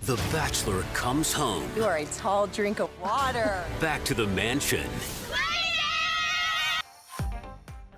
The Bachelor comes home. You are a tall drink of water. Back to the mansion.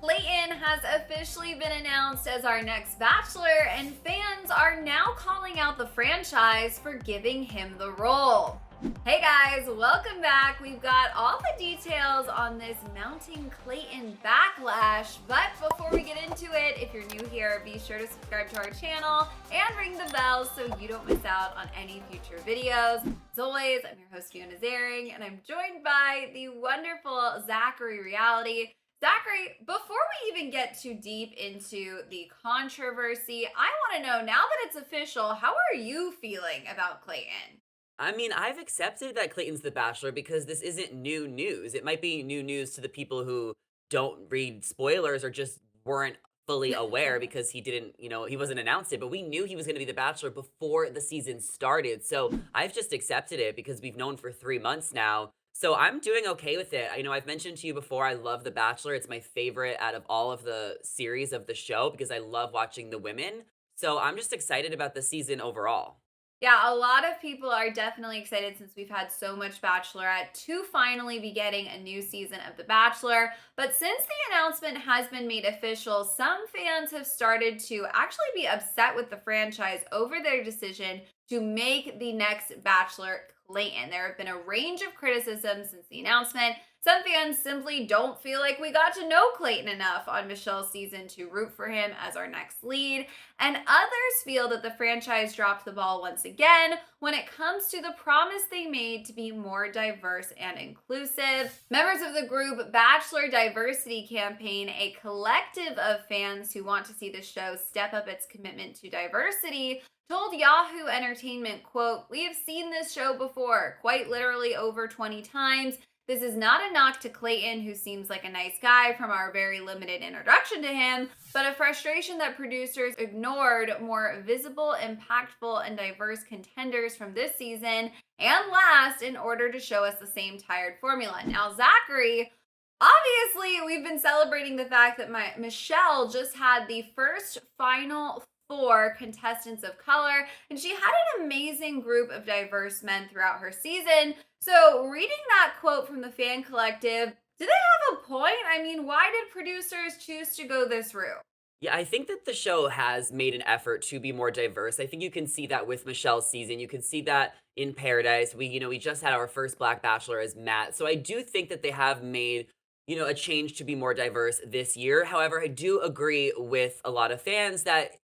Clayton has officially been announced as our next Bachelor, and fans are now calling out the franchise for giving him the role. Hey guys, welcome back. We've got all the details on this mounting Clayton backlash, but before we get into it, if you're new here, be sure to subscribe to our channel and ring the bell so you don't miss out on any future videos. As always, I'm your host, Fiona Zaring, and I'm joined by the wonderful Zachary Reality. Zachary, before we even get too deep into the controversy, I want to know, now that it's official, how are you feeling about Clayton? I mean, I've accepted that Clayton's the Bachelor because this isn't new news. It might be new news to the people who don't read spoilers or just weren't fully aware because he didn't, he wasn't announced it, but we knew he was going to be the Bachelor before the season started. So I've just accepted it because we've known for 3 months now. So I'm doing okay with it. I've mentioned to you before, I love The Bachelor. It's my favorite out of all of the series of the show because I love watching the women. So I'm just excited about the season overall. Yeah, a lot of people are definitely excited since we've had so much Bachelorette to finally be getting a new season of The Bachelor. But since the announcement has been made official, some fans have started to actually be upset with the franchise over their decision to make the next Bachelor Clayton. There have been a range of criticisms since the announcement. Some fans simply don't feel like we got to know Clayton enough on Michelle's season to root for him as our next lead. And others feel that the franchise dropped the ball once again when it comes to the promise they made to be more diverse and inclusive. Members of the group Bachelor Diversity Campaign, a collective of fans who want to see the show step up its commitment to diversity, told Yahoo Entertainment, quote, "We have seen this show before, quite literally over 20 times. This is not a knock to Clayton, who seems like a nice guy from our very limited introduction to him, but a frustration that producers ignored more visible, impactful, and diverse contenders from this season and last in order to show us the same tired formula." Now, Zachary, obviously, we've been celebrating the fact that Michelle just had the first final 4 contestants of color, and she had an amazing group of diverse men throughout her season. So reading that quote from the fan collective, do they have a point? I mean, why did producers choose to go this route? Yeah, I think that the show has made an effort to be more diverse. I think you can see that with Michelle's season. You can see that in Paradise. We just had our first Black Bachelor as Matt. So I do think that they have made a change to be more diverse this year. However, I do agree with a lot of fans that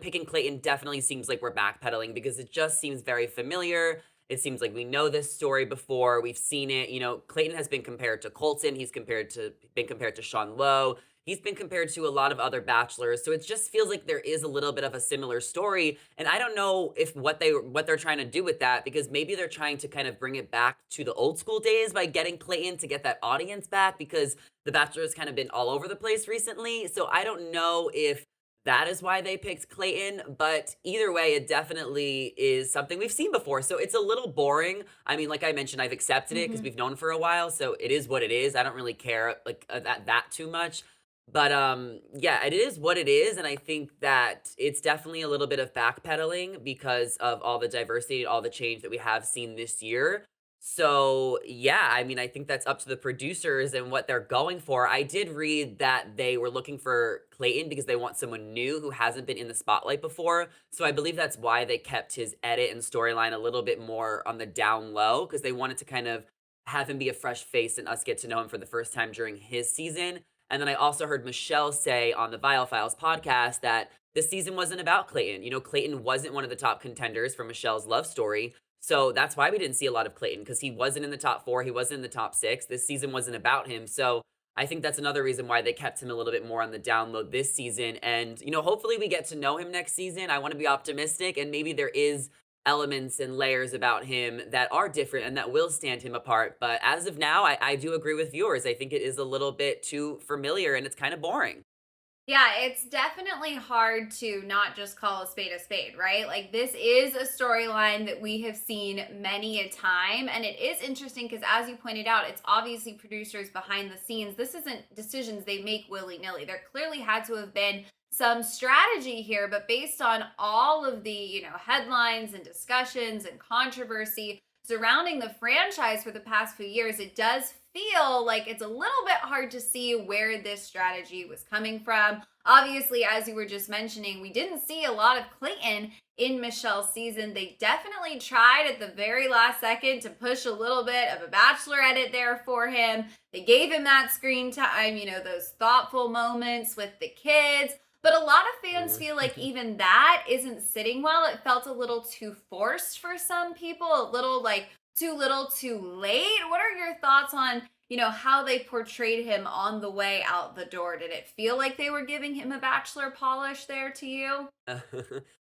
picking Clayton definitely seems like we're backpedaling because it just seems very familiar. It seems like we know this story before. We've seen it. Clayton has been compared to Colton. He's been compared to Sean Lowe. He's been compared to a lot of other bachelors. So it just feels like there is a little bit of a similar story. And I don't know if what they're trying to do with that, because maybe they're trying to kind of bring it back to the old school days by getting Clayton to get that audience back, because The Bachelor has kind of been all over the place recently. So I don't know if that is why they picked Clayton, but either way, it definitely is something we've seen before. So it's a little boring. I mean, like I mentioned, I've accepted it because we've known for a while. So it is what it is. I don't really care that too much. But yeah, it is what it is. And I think that it's definitely a little bit of backpedaling because of all the diversity, all the change that we have seen this year. So yeah, I mean, I think that's up to the producers and what they're going for. I did read that they were looking for Clayton because they want someone new who hasn't been in the spotlight before. So I believe that's why they kept his edit and storyline a little bit more on the down low, because they wanted to kind of have him be a fresh face and us get to know him for the first time during his season. And then I also heard Michelle say on the Viall Files podcast that this season wasn't about Clayton. Clayton wasn't one of the top contenders for Michelle's love story. So that's why we didn't see a lot of Clayton, because he wasn't in the top 4. He wasn't in the top 6. This season wasn't about him. So I think that's another reason why they kept him a little bit more on the down low this season. And, hopefully we get to know him next season. I want to be optimistic, and maybe there is elements and layers about him that are different and that will stand him apart. But as of now, I do agree with viewers. I think it is a little bit too familiar and it's kind of boring. Yeah, it's definitely hard to not just call a spade, right? Like, this is a storyline that we have seen many a time. And it is interesting because, as you pointed out, it's obviously producers behind the scenes. This isn't decisions they make willy-nilly. There clearly had to have been some strategy here, but based on all of the, headlines and discussions and controversy surrounding the franchise for the past few years, it does feel like it's a little bit hard to see where this strategy was coming from. Obviously, as you were just mentioning, we didn't see a lot of Clayton in Michelle's season. They definitely tried at the very last second to push a little bit of a Bachelor edit there for him. They gave him that screen time, those thoughtful moments with the kids. But a lot of fans feel like even that isn't sitting well. It felt a little too forced for some people, a little like too little too late. What are your thoughts on, how they portrayed him on the way out the door? Did it feel like they were giving him a Bachelor polish there to you?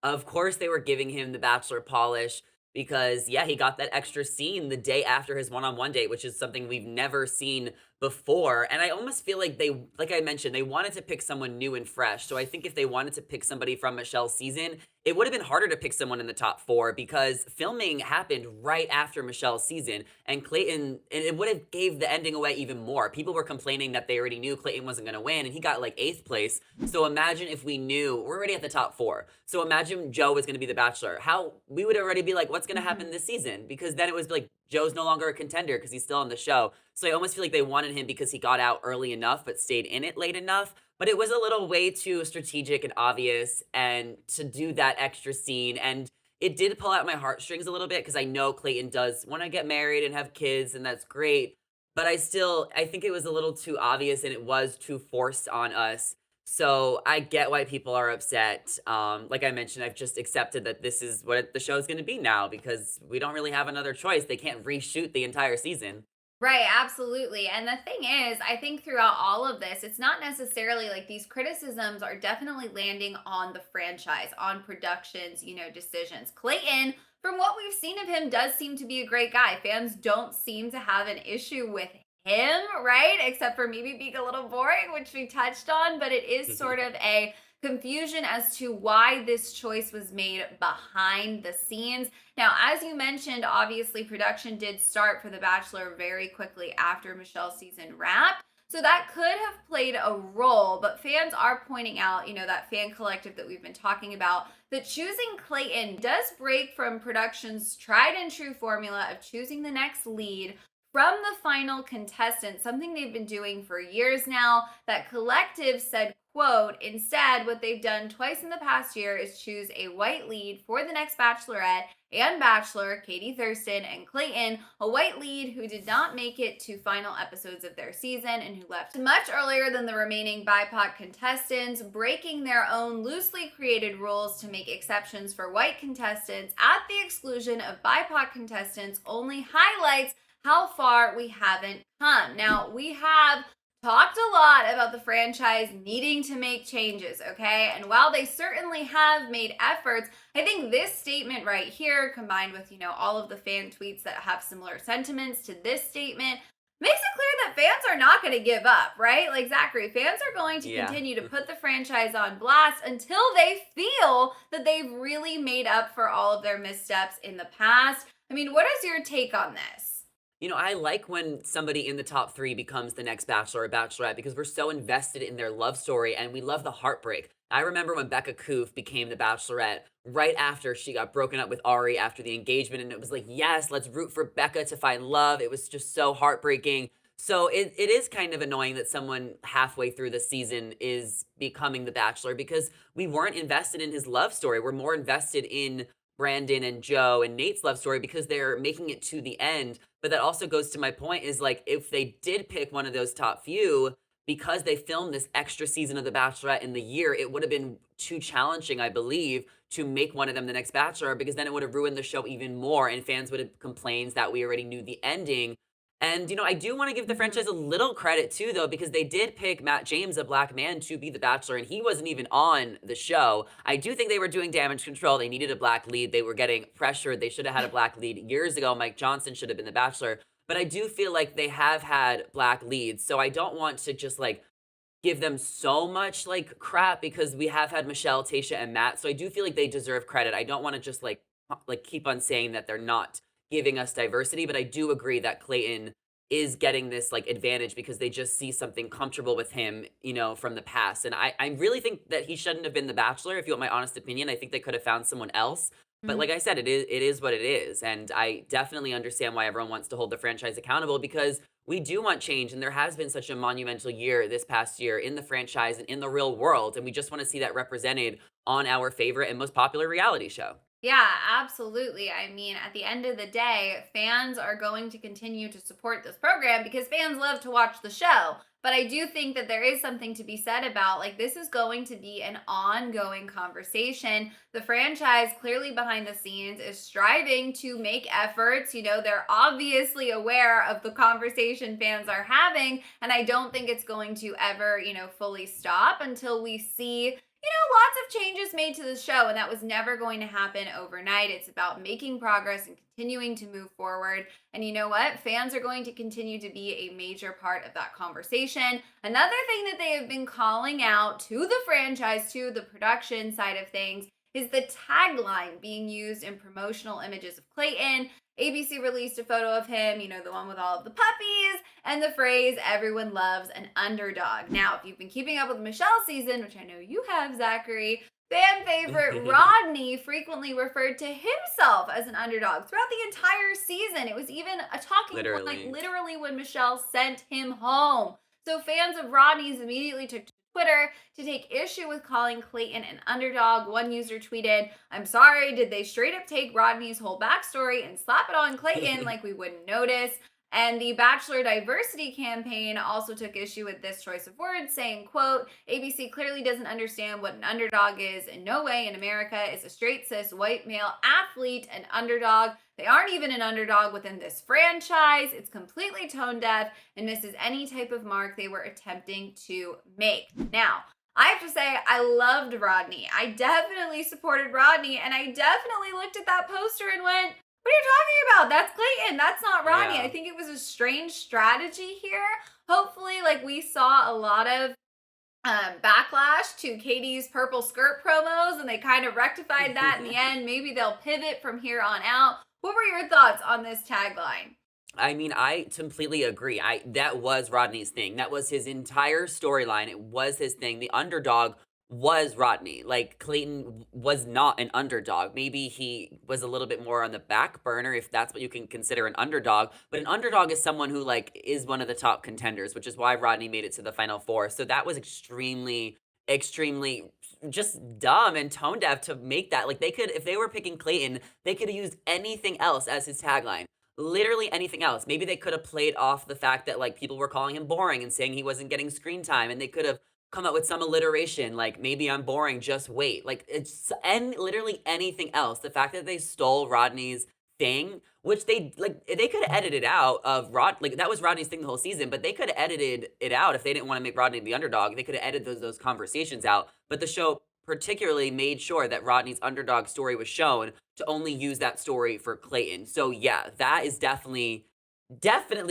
Of course, they were giving him the Bachelor polish because, yeah, he got that extra scene the day after his one-on-one date, which is something we've never seen before. And I almost feel like like I mentioned, they wanted to pick someone new and fresh. So I think if they wanted to pick somebody from Michelle's season, it would have been harder to pick someone in the top 4 because filming happened right after Michelle's season, and it would have gave the ending away even more. People were complaining that they already knew Clayton wasn't going to win, and he got like 8th place. So imagine if we knew we're already at the top 4. So imagine Joe was going to be the Bachelor. How we would already be like, what's going to happen this season? Because then it was like Joe's no longer a contender because he's still on the show. So I almost feel like they wanted him because he got out early enough but stayed in it late enough. But it was a little way too strategic and obvious, and to do that extra scene. And it did pull out my heartstrings a little bit because I know Clayton does want to get married and have kids, and that's great. But I think it was a little too obvious and it was too forced on us. So I get why people are upset. Like I mentioned, I've just accepted that this is what the show is going to be now because we don't really have another choice. They can't reshoot the entire season. Right, absolutely. And the thing is, I think throughout all of this, it's not necessarily like these criticisms are definitely landing on the franchise, on production's, decisions. Clayton, from what we've seen of him, does seem to be a great guy. Fans don't seem to have an issue with him, right? Except for maybe being a little boring, which we touched on, but it is sort of a confusion as to why this choice was made behind the scenes. Now, as you mentioned, obviously production did start for The Bachelor very quickly after Michelle's season wrapped. So that could have played a role, but fans are pointing out, that fan collective that we've been talking about, that choosing Clayton does break from production's tried and true formula of choosing the next lead from the final contestant, something they've been doing for years now. That collective said, quote, instead, what they've done twice in the past year is choose a white lead for the next Bachelorette and Bachelor, Katie Thurston and Clayton, a white lead who did not make it to final episodes of their season and who left much earlier than the remaining BIPOC contestants, breaking their own loosely created rules to make exceptions for white contestants at the exclusion of BIPOC contestants only highlights how far we haven't come. Now, we have talked a lot about the franchise needing to make changes, okay? And while they certainly have made efforts, I think this statement right here, combined with, all of the fan tweets that have similar sentiments to this statement, makes it clear that fans are not going to give up, right? Like Zachary, fans are going to continue to put the franchise on blast until they feel that they've really made up for all of their missteps in the past. I mean, what is your take on this? I like when somebody in the top 3 becomes the next Bachelor or Bachelorette because we're so invested in their love story and we love the heartbreak. I remember when Becca Koof became the Bachelorette right after she got broken up with Ari after the engagement, and it was like, yes, let's root for Becca to find love. It was just so heartbreaking. So it is kind of annoying that someone halfway through the season is becoming the Bachelor because we weren't invested in his love story. We're more invested in Brandon and Joe and Nate's love story because they're making it to the end. But that also goes to my point is like, if they did pick one of those top few, because they filmed this extra season of The Bachelorette in the year, it would have been too challenging, I believe, to make one of them the next Bachelor, because then it would have ruined the show even more and fans would have complained that we already knew the ending. And, I do want to give the franchise a little credit too, though, because they did pick Matt James, a black man, to be the Bachelor, and he wasn't even on the show. I do think they were doing damage control. They needed a black lead. They were getting pressured. They should have had a black lead years ago. Mike Johnson should have been the Bachelor. But I do feel like they have had black leads, so I don't want to just, give them so much, crap, because we have had Michelle, Tayshia, and Matt, so I do feel like they deserve credit. I don't want to just, keep on saying that they're not giving us diversity, but I do agree that Clayton is getting this like advantage because they just see something comfortable with him, from the past. And I really think that he shouldn't have been the Bachelor, if you want my honest opinion. I think they could have found someone else. But Mhm. like I said, it is what it is. And I definitely understand why everyone wants to hold the franchise accountable because we do want change. And there has been such a monumental year this past year in the franchise and in the real world. And we just want to see that represented on our favorite and most popular reality show. Yeah, absolutely. I mean, at the end of the day, fans are going to continue to support this program because fans love to watch the show. But I do think that there is something to be said about like this is going to be an ongoing conversation. The franchise, clearly behind the scenes, is striving to make efforts. They're obviously aware of the conversation fans are having. And I don't think it's going to ever, fully stop until we see lots of changes made to the show, and that was never going to happen overnight. It's about making progress and continuing to move forward. And you know what? Fans are going to continue to be a major part of that conversation. Another thing that they have been calling out to the franchise, to the production side of things, is the tagline being used in promotional images of Clayton. ABC released a photo of him, the one with all of the puppies, and the phrase, everyone loves an underdog. Now, if you've been keeping up with Michelle's season, which I know you have, Zachary, fan favorite Rodney frequently referred to himself as an underdog throughout the entire season. It was even a talking point, like Literally. literally when Michelle sent him home. So fans of Rodney's immediately took to Twitter to take issue with calling Clayton an underdog. One user tweeted, "I'm sorry, did they straight up take Rodney's whole backstory and slap it on Clayton like we wouldn't notice?" And the Bachelor Diversity Campaign also took issue with this choice of words, saying, quote, "ABC clearly doesn't understand what an underdog is. In no way in America is a straight cis white male athlete an underdog. They aren't even an underdog within this franchise. It's completely tone deaf and misses any type of mark they were attempting to make." Now, I have to say, I loved Rodney. I definitely supported Rodney, and I definitely looked at that poster and went, "What are you talking about? That's Clayton. That's not Rodney." Yeah. I think it was a strange strategy here. Hopefully, like we saw a lot of backlash to Katie's purple skirt promos, and they kind of rectified that in the end. Maybe they'll pivot from here on out. What were your thoughts on this tagline? I mean, I completely agree. That was Rodney's thing. That was his entire storyline. It was his thing. The underdog was Rodney. Like Clayton was not an underdog. Maybe he was a little bit more on the back burner if that's what you can consider an underdog. But an underdog is someone who like is one of the top contenders, which is why Rodney made it to the final four. So that was extremely just dumb and tone deaf to make that. Like they could, if they were picking Clayton, they could have used anything else as his tagline. Literally anything else. Maybe they could have played off the fact that like people were calling him boring and saying he wasn't getting screen time, and they could have come up with some alliteration like maybe I'm boring, just wait. Like it's and literally anything else. The fact that they stole Rodney's thing, which they could have edited out of like that was Rodney's thing the whole season, but they could have edited it out if they didn't want to make Rodney the underdog. They could have edited those conversations out. But the show particularly made sure that Rodney's underdog story was shown to only use that story for Clayton. So yeah, that is definitely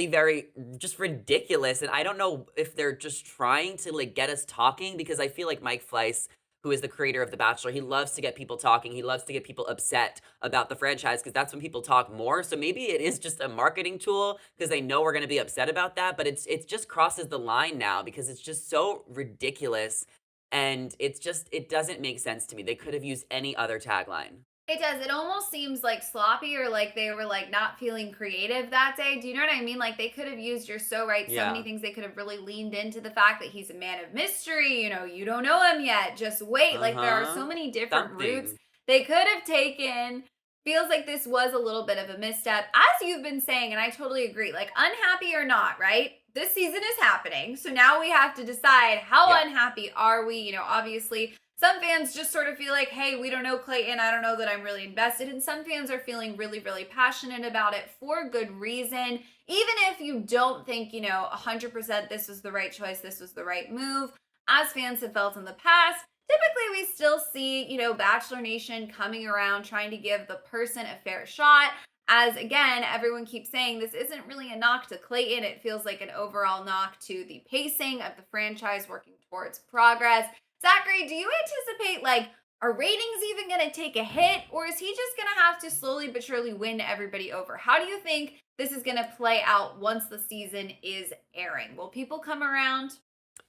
very just ridiculous. And I don't know if they're just trying to like get us talking, because I feel like Mike Fleiss, who is the creator of The Bachelor, he loves to get people talking. He loves to get people upset about the franchise because that's when people talk more. So maybe it is just a marketing tool because they know we're going to be upset about that. But it's just crosses the line now because it's just so ridiculous. And it doesn't make sense to me. They could have used any other tagline. It does. It almost seems like sloppy, or like they were like not feeling creative that day. Do you know what I mean? Like they could have used, you're so right, so many Yeah. things. They could have really leaned into the fact that he's a man of mystery. You don't know him yet. Just wait. Like there are so Uh-huh. many different routes Something. they could have taken. Feels like this was a little bit of a misstep, as you've been saying, and I totally agree. Like unhappy or not, right? This season is happening. So now we have to decide, how Yeah. unhappy are we? Obviously some fans just sort of feel like, hey, we don't know Clayton. I don't know that I'm really invested. And some fans are feeling really, really passionate about it for good reason. Even if you don't think, 100% this was the right choice, this was the right move, as fans have felt in the past, typically we still see, Bachelor Nation coming around trying to give the person a fair shot. As again, everyone keeps saying this isn't really a knock to Clayton. It feels like an overall knock to the pacing of the franchise working towards progress. Zachary, do you anticipate like Are ratings even going to take a hit, or is he just going to have to slowly but surely win everybody over? How do you think this is going to play out once the season is airing? Will people come around?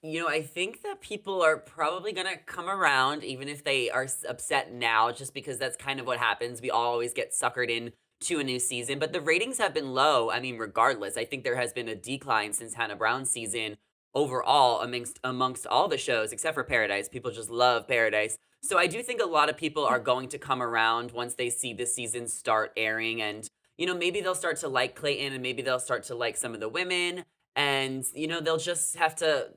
I think that people are probably gonna come around, even if they are upset now, just because that's kind of what happens. We all always get suckered in to a new season, but the ratings have been low. I mean, regardless, I think there has been a decline since Hannah Brown's season overall amongst all the shows except for Paradise. People just love Paradise. So I do think a lot of people are going to come around once they see the season start airing, and maybe they'll start to like Clayton, and maybe they'll start to like some of the women, and they'll just have to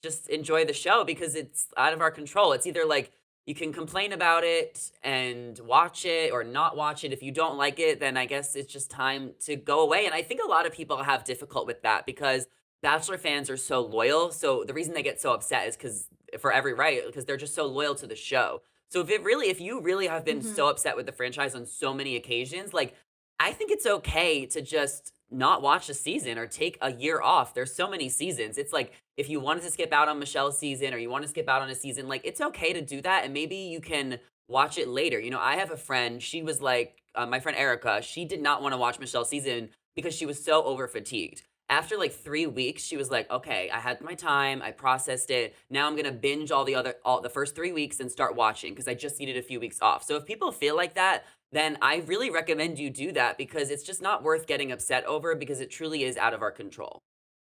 just enjoy the show because it's out of our control. It's either like you can complain about it and watch it or not watch it. If you don't like it, then I guess it's just time to go away. And I think a lot of people have difficult with that because Bachelor fans are so loyal. So the reason they get so upset is for every right, because they're just so loyal to the show. So if you really have been Mhm. so upset with the franchise on so many occasions, like I think it's okay to just not watch a season or take a year off. There's so many seasons. It's like if you wanted to skip out on Michelle's season or you want to skip out on a season, like it's okay to do that and maybe you can watch it later. I have a friend, she was like my friend Erica, she did not want to watch Michelle's season because she was so over fatigued. After like 3 weeks, she was like, "Okay, I had my time, I processed it. Now I'm going to binge all the first 3 weeks and start watching because I just needed a few weeks off." So if people feel like that, then I really recommend you do that because it's just not worth getting upset over because it truly is out of our control.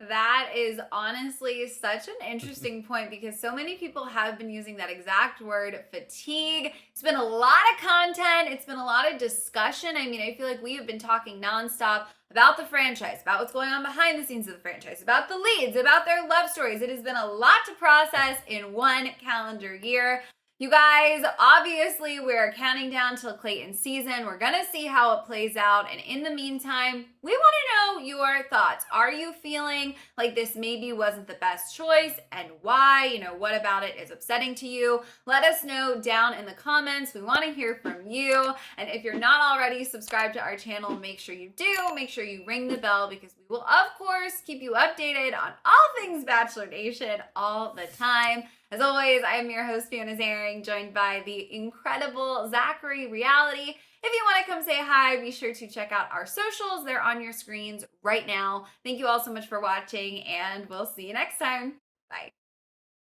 That is honestly such an interesting point because so many people have been using that exact word, fatigue. It's been a lot of content, it's been a lot of discussion. I mean, I feel like we have been talking nonstop about the franchise, about what's going on behind the scenes of the franchise, about the leads, about their love stories. It has been a lot to process in one calendar year. You guys, obviously, we're counting down till Clayton's season. We're going to see how it plays out. And in the meantime, we want to know your thoughts. Are you feeling like this maybe wasn't the best choice and why? What about it is upsetting to you? Let us know down in the comments. We want to hear from you. And if you're not already subscribed to our channel, make sure you do. Make sure you ring the bell because we will, of course, keep you updated on all things Bachelor Nation all the time. As always, I am your host, Fiona Zaring, joined by the incredible Zachary Reality. If you want to come say hi, be sure to check out our socials. They're on your screens right now. Thank you all so much for watching, and we'll see you next time. Bye.